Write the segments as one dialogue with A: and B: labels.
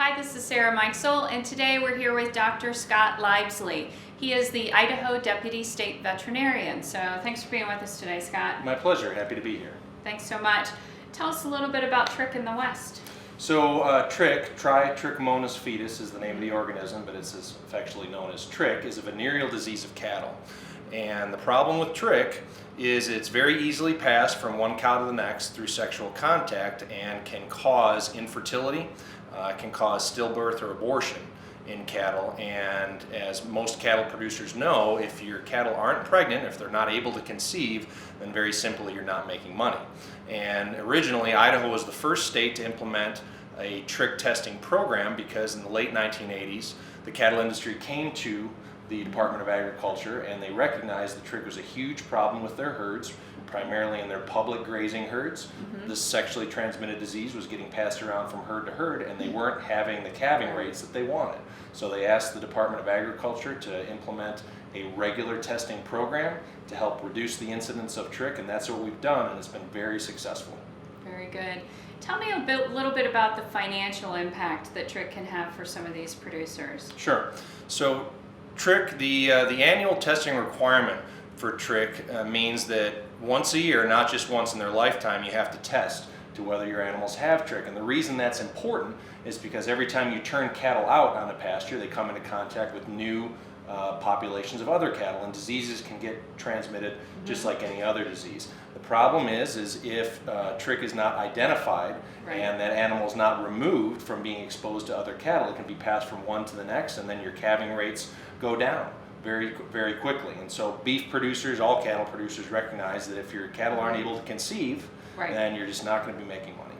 A: Hi, this is Sarah Leibsle, and today we're here with Dr. Scott Leibsle. He is the Idaho Deputy State Veterinarian. So thanks for being with us today, Scott.
B: My pleasure. Happy to be here.
A: Thanks so much. Tell us a little bit about Trich in the West.
B: So Trichomoniasis fetus is the name of the organism, but it's affectionately known as Trich, is a venereal disease of cattle. And the problem with Trich is it's very easily passed from one cow to the next through sexual contact and can cause infertility, can cause stillbirth or abortion in cattle. And as most cattle producers know, if your cattle aren't pregnant, if they're not able to conceive, then very simply you're not making money. And originally Idaho was the first state to implement a Trich testing program because in the late 1980s the cattle industry came to the Department of Agriculture and they recognized that Trich was a huge problem with their herds, primarily in their public grazing herds. This sexually transmitted disease was getting passed around from herd to herd and they weren't having the calving rates that they wanted. So they asked the Department of Agriculture to implement a regular testing program to help reduce the incidence of Trich, and that's what we've done, and it's been very successful.
A: Very good. Tell me a little bit about the financial impact that Trich can have for some of these producers.
B: Sure. So Trich, the annual testing requirement for Trich means that once a year, not just once in their lifetime, you have to test to whether your animals have Trich. And the reason that's important is because every time you turn cattle out on a pasture, they come into contact with new populations of other cattle, and diseases can get transmitted just like any other disease. The problem is if Trich is not identified and that animal is not removed from being exposed to other cattle, it can be passed from one to the next, and then your calving rates go down very, very quickly. And so beef producers, all cattle producers recognize that if your cattle aren't able to conceive, then you're just not going to be making money.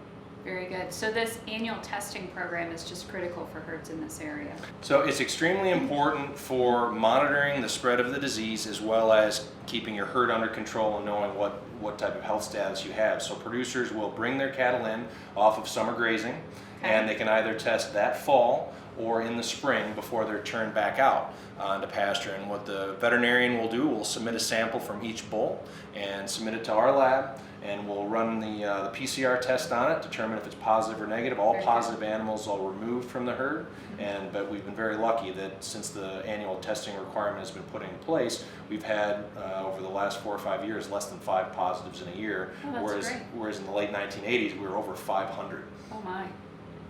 A: Very good. So this annual testing program is just critical for herds in this area.
B: So it's extremely important for monitoring the spread of the disease as well as keeping your herd under control and knowing what type of health status you have. So producers will bring their cattle in off of summer grazing, and they can either test that fall or in the spring before they're turned back out onto pasture. And what the veterinarian will do, we'll submit a sample from each bull and submit it to our lab, and we'll run the PCR test on it, determine if it's positive or negative. All positive animals are removed from the herd, but we've been very lucky that since the annual testing requirement has been put in place, we've had over the last 4 or 5 years less than 5 positives in a year, whereas in the late 1980s we were over 500.
A: Oh my.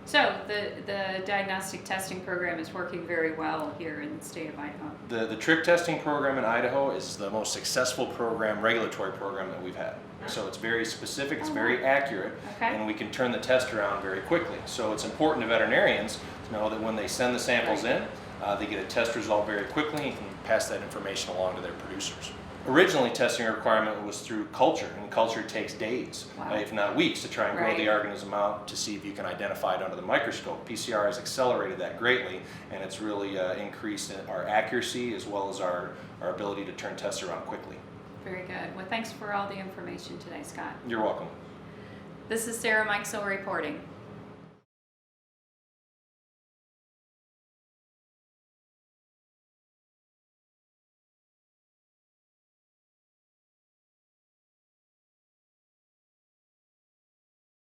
A: So the diagnostic testing program is working very well here in the state of Idaho.
B: The Trich testing program in Idaho is the most successful regulatory program that we've had. So it's very specific, it's very accurate, and we can turn the test around very quickly. So it's important to veterinarians to know that when they send the samples in, they get a test result very quickly and can pass that information along to their producers. Originally, testing requirement was through culture, and culture takes days, if not weeks, to try and grow the organism out to see if you can identify it under the microscope. PCR has accelerated that greatly, and it's really increased our accuracy as well as our ability to turn tests around quickly.
A: Very good. Well, thanks for all the information today, Scott.
B: You're welcome.
A: This is Sarah Leibsle reporting.